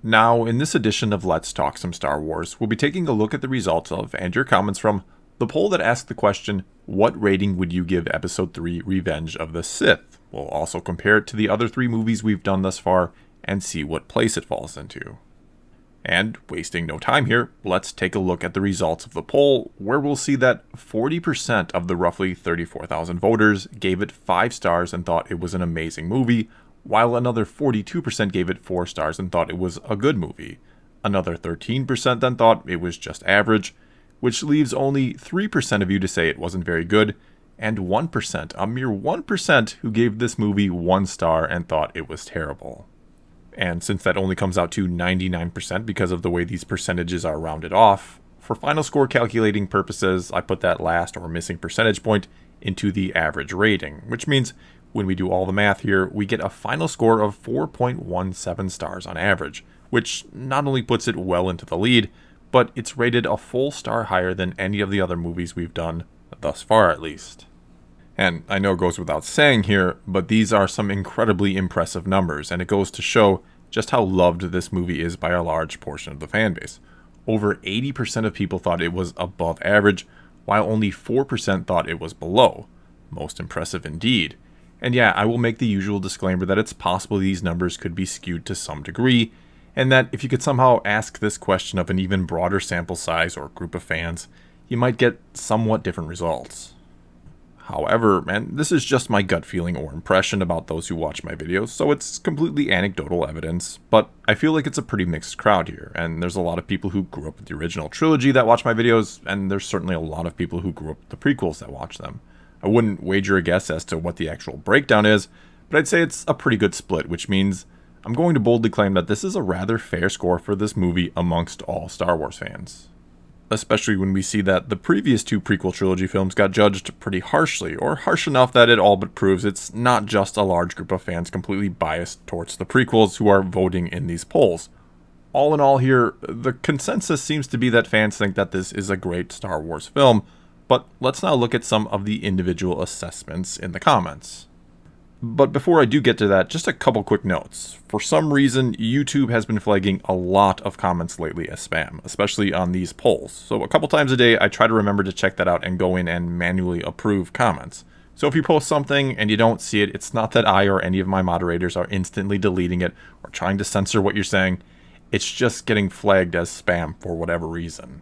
Now, in this edition of Let's Talk Some Star Wars, we'll be taking a look at the results of and your comments from the poll that asked the question, what rating would you give Episode 3 Revenge of the Sith? We'll also compare it to the other 3 movies we've done thus far and see what place it falls into. And, wasting no time here, let's take a look at the results of the poll, where we'll see that 40% of the roughly 34,000 voters gave it 5 stars and thought it was an amazing movie, while another 42% gave it 4 stars and thought it was a good movie. Another 13% then thought it was just average, which leaves only 3% of you to say it wasn't very good, and 1%, a mere 1%, who gave this movie 1 star and thought it was terrible. And since that only comes out to 99% because of the way these percentages are rounded off, for final score calculating purposes, I put that last or missing percentage point into the average rating, which means when we do all the math here, we get a final score of 4.17 stars on average, which not only puts it well into the lead, but it's rated a full star higher than any of the other movies we've done, thus far at least. And I know it goes without saying here, but these are some incredibly impressive numbers, and it goes to show just how loved this movie is by a large portion of the fanbase. Over 80% of people thought it was above average, while only 4% thought it was below. Most impressive indeed. And yeah, I will make the usual disclaimer that it's possible these numbers could be skewed to some degree, and that if you could somehow ask this question of an even broader sample size or group of fans, you might get somewhat different results. However, and this is just my gut feeling or impression about those who watch my videos, so it's completely anecdotal evidence, but I feel like it's a pretty mixed crowd here, and there's a lot of people who grew up with the original trilogy that watch my videos, and there's certainly a lot of people who grew up with the prequels that watch them. I wouldn't wager a guess as to what the actual breakdown is, but I'd say it's a pretty good split, which means I'm going to boldly claim that this is a rather fair score for this movie amongst all Star Wars fans. Especially when we see that the previous 2 prequel trilogy films got judged pretty harshly, or harsh enough that it all but proves it's not just a large group of fans completely biased towards the prequels who are voting in these polls. All in all here, the consensus seems to be that fans think that this is a great Star Wars film, but let's now look at some of the individual assessments in the comments. But before I do get to that, just a couple quick notes. For some reason, YouTube has been flagging a lot of comments lately as spam, especially on these polls. So a couple times a day, I try to remember to check that out and go in and manually approve comments. So if you post something and you don't see it, it's not that I or any of my moderators are instantly deleting it or trying to censor what you're saying. It's just getting flagged as spam for whatever reason.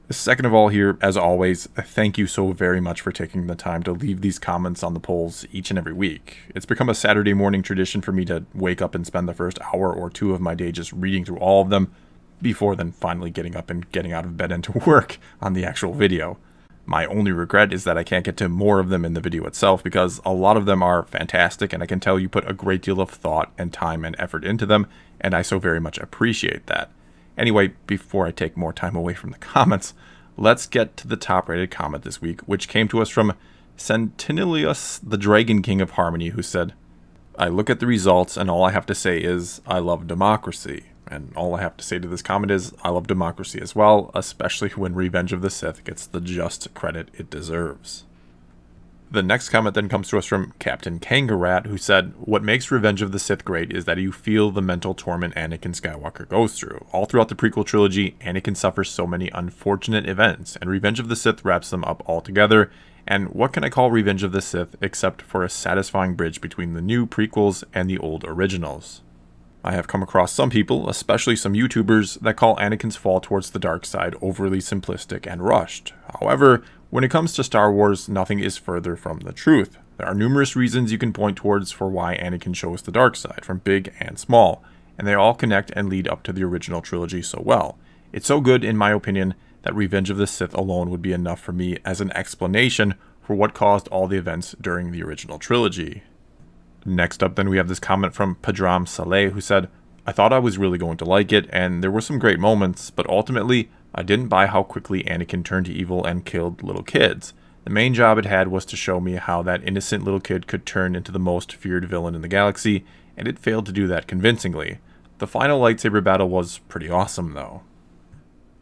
Second of all here, as always, thank you so very much for taking the time to leave these comments on the polls each and every week. It's become a Saturday morning tradition for me to wake up and spend the first hour or 2 of my day just reading through all of them, before then finally getting up and getting out of bed and to work on the actual video. My only regret is that I can't get to more of them in the video itself, because a lot of them are fantastic and I can tell you put a great deal of thought and time and effort into them, and I so very much appreciate that. Anyway, before I take more time away from the comments, let's get to the top-rated comment this week, which came to us from Centinelius, the Dragon King of Harmony, who said, I look at the results and all I have to say is, I love democracy. And all I have to say to this comment is, I love democracy as well, especially when Revenge of the Sith gets the just credit it deserves. The next comment then comes to us from Captain Kangarat, who said, what makes Revenge of the Sith great is that you feel the mental torment Anakin Skywalker goes through. All throughout the prequel trilogy, Anakin suffers so many unfortunate events, and Revenge of the Sith wraps them up all together. And what can I call Revenge of the Sith except for a satisfying bridge between the new prequels and the old originals? I have come across some people, especially some YouTubers, that call Anakin's fall towards the dark side overly simplistic and rushed. However, when it comes to Star Wars, nothing is further from the truth. There are numerous reasons you can point towards for why Anakin chose the dark side, from big and small, and they all connect and lead up to the original trilogy so well. It's so good, in my opinion, that Revenge of the Sith alone would be enough for me as an explanation for what caused all the events during the original trilogy. Next up then we have this comment from Padram Saleh, who said, I thought I was really going to like it, and there were some great moments, but ultimately, I didn't buy how quickly Anakin turned evil and killed little kids. The main job it had was to show me how that innocent little kid could turn into the most feared villain in the galaxy, and it failed to do that convincingly. The final lightsaber battle was pretty awesome though.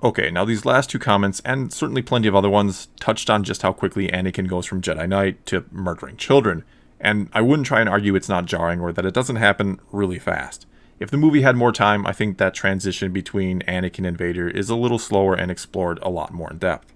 Okay, now these last 2 comments, and certainly plenty of other ones, touched on just how quickly Anakin goes from Jedi Knight to murdering children, and I wouldn't try and argue it's not jarring or that it doesn't happen really fast. If the movie had more time, I think that transition between Anakin and Vader is a little slower and explored a lot more in depth.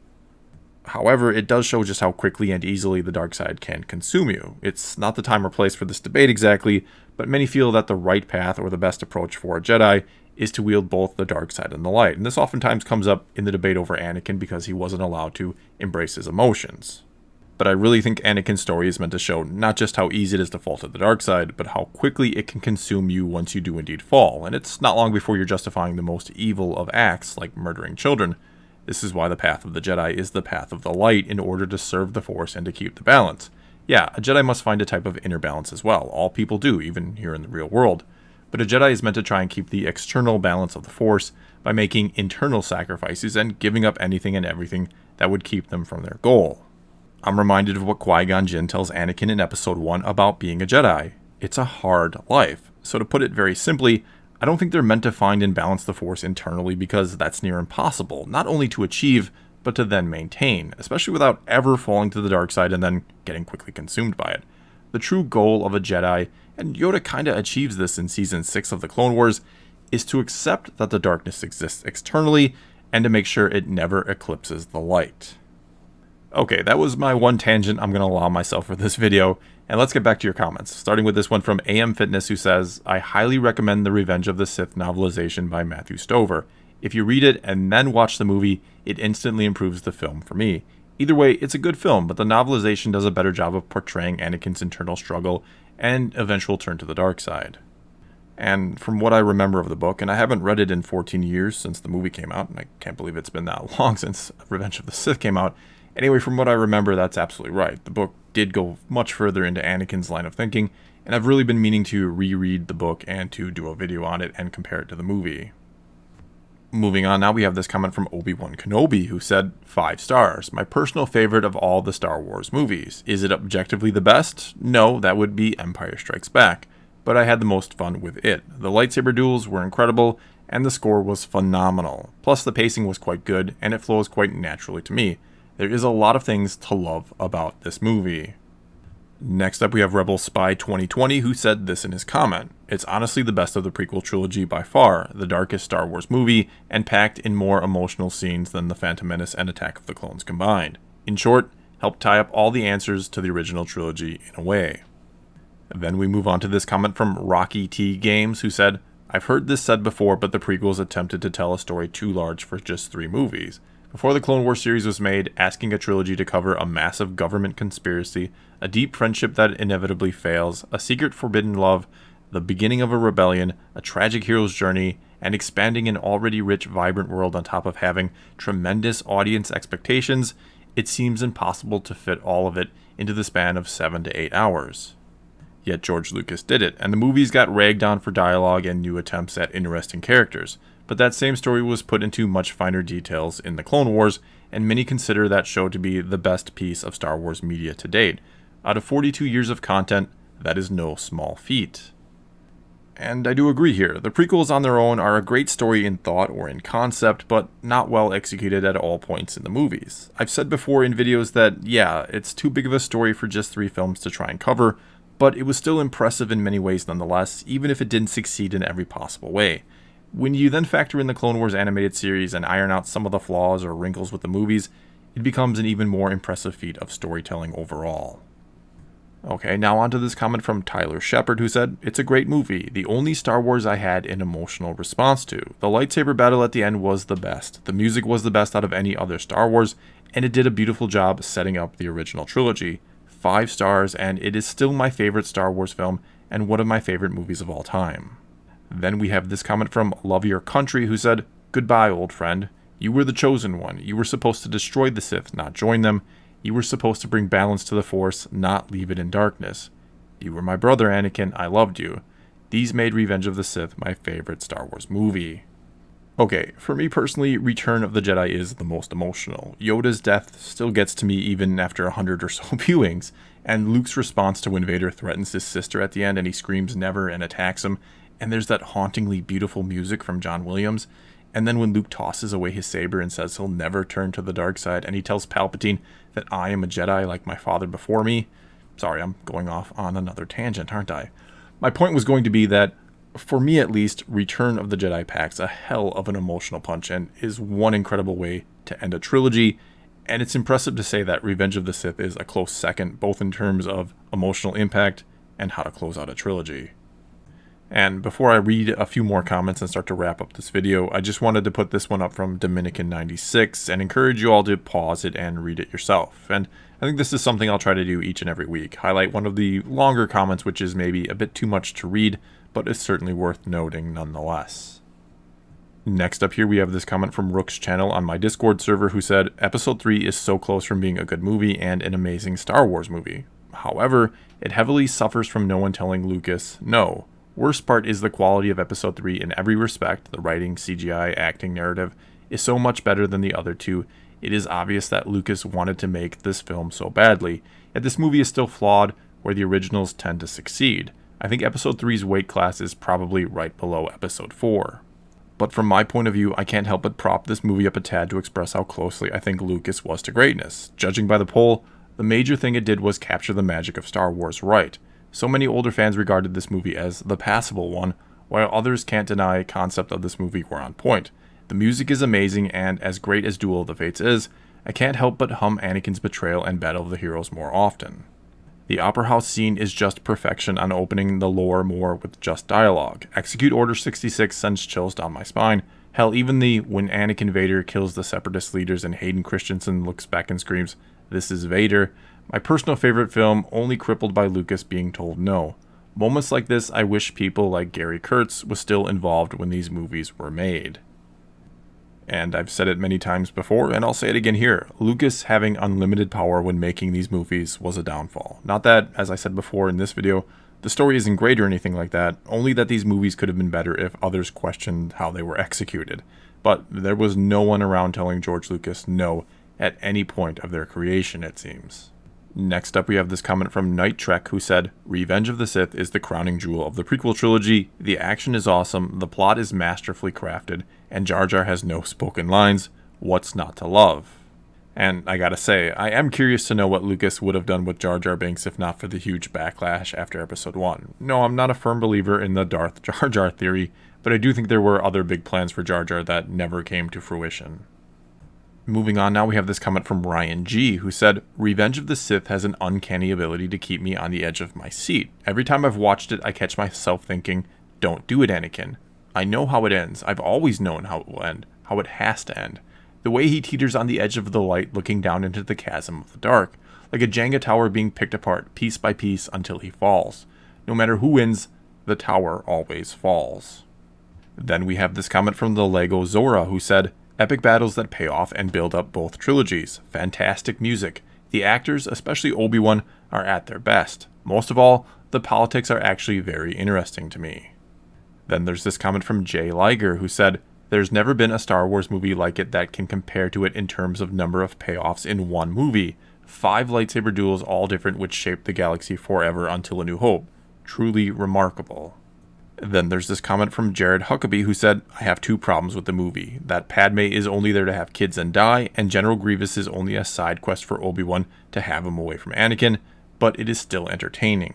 However, it does show just how quickly and easily the dark side can consume you. It's not the time or place for this debate exactly, but many feel that the right path or the best approach for a Jedi is to wield both the dark side and the light. And this oftentimes comes up in the debate over Anakin because he wasn't allowed to embrace his emotions. But I really think Anakin's story is meant to show not just how easy it is to fall to the dark side, but how quickly it can consume you once you do indeed fall. And it's not long before you're justifying the most evil of acts, like murdering children. This is why the path of the Jedi is the path of the light in order to serve the Force and to keep the balance. Yeah, a Jedi must find a type of inner balance as well. All people do, even here in the real world. But a Jedi is meant to try and keep the external balance of the Force by making internal sacrifices and giving up anything and everything that would keep them from their goal. I'm reminded of what Qui-Gon Jinn tells Anakin in Episode 1 about being a Jedi. It's a hard life. So to put it very simply, I don't think they're meant to find and balance the Force internally because that's near impossible, not only to achieve, but to then maintain, especially without ever falling to the dark side and then getting quickly consumed by it. The true goal of a Jedi, and Yoda kinda achieves this in Season 6 of the Clone Wars, is to accept that the darkness exists externally and to make sure it never eclipses the light. Okay, that was my one tangent I'm going to allow myself for this video, and let's get back to your comments, starting with this one from AM Fitness, who says, I highly recommend the Revenge of the Sith novelization by Matthew Stover. If you read it and then watch the movie, it instantly improves the film for me. Either way, it's a good film, but the novelization does a better job of portraying Anakin's internal struggle and eventual turn to the dark side. And from what I remember of the book, and I haven't read it in 14 years since the movie came out, and I can't believe it's been that long since Revenge of the Sith came out. Anyway, from what I remember, that's absolutely right. The book did go much further into Anakin's line of thinking, and I've really been meaning to reread the book and to do a video on it and compare it to the movie. Moving on, now we have this comment from Obi-Wan Kenobi, who said, 5 stars. My personal favorite of all the Star Wars movies. Is it objectively the best? No, that would be Empire Strikes Back. But I had the most fun with it. The lightsaber duels were incredible, and the score was phenomenal. Plus, the pacing was quite good, and it flows quite naturally to me. There is a lot of things to love about this movie. Next up, we have Rebel Spy 2020, who said this in his comment. It's honestly the best of the prequel trilogy by far, the darkest Star Wars movie, and packed in more emotional scenes than The Phantom Menace and Attack of the Clones combined. In short, helped tie up all the answers to the original trilogy in a way. Then we move on to this comment from Rocky T Games, who said, I've heard this said before, but the prequels attempted to tell a story too large for just 3 movies. Before the Clone Wars series was made, asking a trilogy to cover a massive government conspiracy, a deep friendship that inevitably fails, a secret forbidden love, the beginning of a rebellion, a tragic hero's journey, and expanding an already rich, vibrant world on top of having tremendous audience expectations, it seems impossible to fit all of it into the span of 7 to 8 hours. Yet George Lucas did it, and the movies got ragged on for dialogue and new attempts at interesting characters. But that same story was put into much finer details in the Clone Wars, and many consider that show to be the best piece of Star Wars media to date. Out of 42 years of content, that is no small feat. And I do agree here. The prequels on their own are a great story in thought or in concept, but not well executed at all points in the movies. I've said before in videos that, yeah, it's too big of a story for just 3 films to try and cover, but it was still impressive in many ways nonetheless, even if it didn't succeed in every possible way. When you then factor in the Clone Wars animated series and iron out some of the flaws or wrinkles with the movies, it becomes an even more impressive feat of storytelling overall. Okay, now on to this comment from Tyler Shepard, who said, It's a great movie, the only Star Wars I had an emotional response to. The lightsaber battle at the end was the best. The music was the best out of any other Star Wars, and it did a beautiful job setting up the original trilogy. 5 stars, and it is still my favorite Star Wars film and one of my favorite movies of all time. Then we have this comment from Love Your Country, who said, Goodbye, old friend. You were the chosen one. You were supposed to destroy the Sith, not join them. You were supposed to bring balance to the Force, not leave it in darkness. You were my brother, Anakin. I loved you. These made Revenge of the Sith my favorite Star Wars movie. Okay, for me personally, Return of the Jedi is the most emotional. Yoda's death still gets to me even after 100 or so viewings, and Luke's response to when Vader threatens his sister at the end and he screams never and attacks him, and there's that hauntingly beautiful music from John Williams, and then when Luke tosses away his saber and says he'll never turn to the dark side, and he tells Palpatine that I am a Jedi like my father before me. Sorry, I'm going off on another tangent, aren't I? My point was going to be that For me at least, Return of the Jedi packs a hell of an emotional punch and is one incredible way to end a trilogy, and it's impressive to say that Revenge of the Sith is a close second, both in terms of emotional impact and how to close out a trilogy. And before I read a few more comments and start to wrap up this video, I just wanted to put this one up from Dominican96 and encourage you all to pause it and read it yourself. And I think this is something I'll try to do each and every week. Highlight one of the longer comments, which is maybe a bit too much to read, but is certainly worth noting nonetheless. Next up here, we have this comment from Rook's channel on my Discord server who said, Episode 3 is so close from being a good movie and an amazing Star Wars movie. However, it heavily suffers from no one telling Lucas no. Worst part is the quality of Episode 3 in every respect. The writing, CGI, acting, narrative is so much better than the other two. It is obvious that Lucas wanted to make this film so badly, yet this movie is still flawed where the originals tend to succeed. I think Episode 3's weight class is probably right below Episode 4. But from my point of view, I can't help but prop this movie up a tad to express how closely I think Lucas was to greatness. Judging by the poll, the major thing it did was capture the magic of Star Wars right. So many older fans regarded this movie as the passable one, while others can't deny concept of this movie were on point. The music is amazing, and as great as Duel of the Fates is, I can't help but hum Anakin's betrayal and Battle of the Heroes more often. The Opera House scene is just perfection on opening the lore more with just dialogue. Execute Order 66 sends chills down my spine. Hell, even the when Anakin Vader kills the Separatist leaders and Hayden Christensen looks back and screams, "This is Vader." My personal favorite film, only crippled by Lucas being told no. Moments like this, I wish people like Gary Kurtz was still involved when these movies were made. And I've said it many times before, and I'll say it again here. Lucas having unlimited power when making these movies was a downfall. Not that, as I said before in this video, the story isn't great or anything like that, only that these movies could have been better if others questioned how they were executed. But there was no one around telling George Lucas no at any point of their creation, it seems. Next up, we have this comment from Night Trek who said, Revenge of the Sith is the crowning jewel of the prequel trilogy. The action is awesome, the plot is masterfully crafted, and Jar Jar has no spoken lines. What's not to love? And I gotta say, I am curious to know what Lucas would have done with Jar Jar Binks if not for the huge backlash after Episode 1. No, I'm not a firm believer in the Darth Jar Jar theory, but I do think there were other big plans for Jar Jar that never came to fruition. Moving on now, we have this comment from Ryan G, who said, Revenge of the Sith has an uncanny ability to keep me on the edge of my seat. Every time I've watched it, I catch myself thinking, don't do it, Anakin. I know how it ends. I've always known how it will end, how it has to end. The way he teeters on the edge of the light looking down into the chasm of the dark, like a Jenga tower being picked apart piece by piece until he falls. No matter who wins, the tower always falls. Then we have this comment from the Lego Zora, who said, Epic battles that pay off and build up both trilogies. Fantastic music. The actors, especially Obi-Wan, are at their best. Most of all, the politics are actually very interesting to me. Then there's this comment from Jay Liger, who said, There's never been a Star Wars movie like it that can compare to it in terms of number of payoffs in one movie. 5 lightsaber duels, all different, which shaped the galaxy forever until A New Hope. Truly remarkable. Then there's this comment from Jared Huckabee who said, I have 2 problems with the movie. That Padme is only there to have kids and die, and General Grievous is only a side quest for Obi-Wan to have him away from Anakin, but it is still entertaining.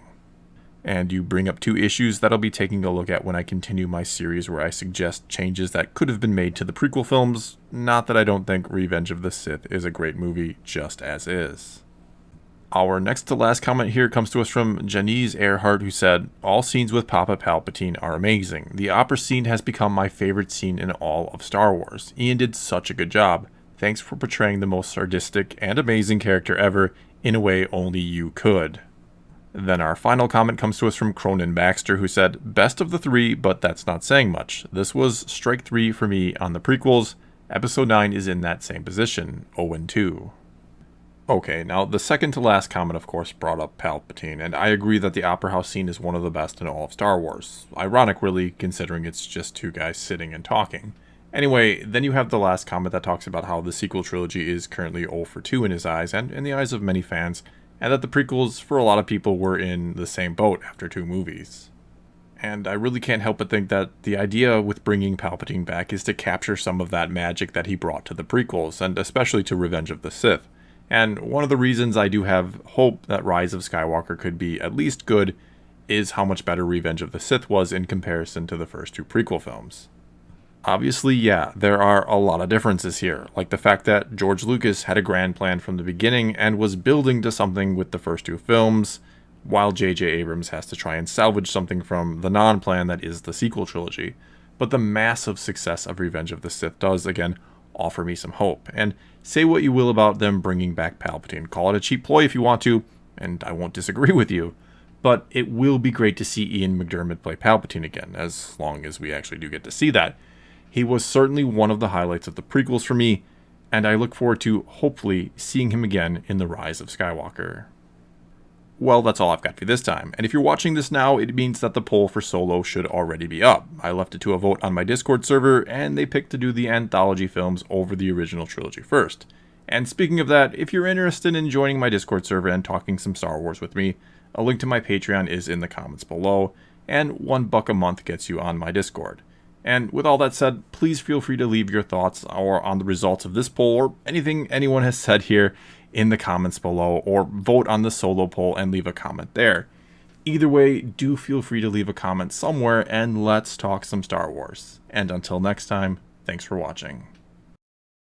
And you bring up 2 issues that I'll be taking a look at when I continue my series where I suggest changes that could have been made to the prequel films. Not that I don't think Revenge of the Sith is a great movie just as is. Our next to last comment here comes to us from Janice Earhart, who said, All scenes with Papa Palpatine are amazing. The opera scene has become my favorite scene in all of Star Wars. Ian did such a good job. Thanks for portraying the most sadistic and amazing character ever in a way only you could. Then our final comment comes to us from Cronin Baxter, who said, Best of the 3, but that's not saying much. This was strike 3 for me on the prequels. Episode 9 is in that same position, 0-2. Okay, now the second to last comment of course brought up Palpatine, and I agree that the Opera House scene is one of the best in all of Star Wars. Ironic really, considering it's just 2 guys sitting and talking. Anyway, then you have the last comment that talks about how the sequel trilogy is currently 0-2 in his eyes, and in the eyes of many fans, and that the prequels for a lot of people were in the same boat after 2 movies. And I really can't help but think that the idea with bringing Palpatine back is to capture some of that magic that he brought to the prequels, and especially to Revenge of the Sith. And one of the reasons I do have hope that Rise of Skywalker could be at least good is how much better Revenge of the Sith was in comparison to the first two prequel films. Obviously, yeah, there are a lot of differences here, like the fact that George Lucas had a grand plan from the beginning and was building to something with the first two films, while J.J. Abrams has to try and salvage something from the non-plan that is the sequel trilogy. But the massive success of Revenge of the Sith does, again, offer me some hope. And say what you will about them bringing back Palpatine. Call it a cheap ploy if you want to, and I won't disagree with you. But it will be great to see Ian McDiarmid play Palpatine again, as long as we actually do get to see that. He was certainly one of the highlights of the prequels for me, and I look forward to, hopefully, seeing him again in The Rise of Skywalker. Well, that's all I've got for this time, and if you're watching this now, it means that the poll for Solo should already be up. I left it to a vote on my Discord server, and they picked to do the anthology films over the original trilogy first. And speaking of that, if you're interested in joining my Discord server and talking some Star Wars with me, a link to my Patreon is in the comments below, and $1 a month gets you on my Discord. And with all that said, please feel free to leave your thoughts or on the results of this poll or anything anyone has said here in the comments below, or vote on the Solo poll and leave a comment there. Either way, do feel free to leave a comment somewhere and let's talk some Star Wars. And until next time, thanks for watching.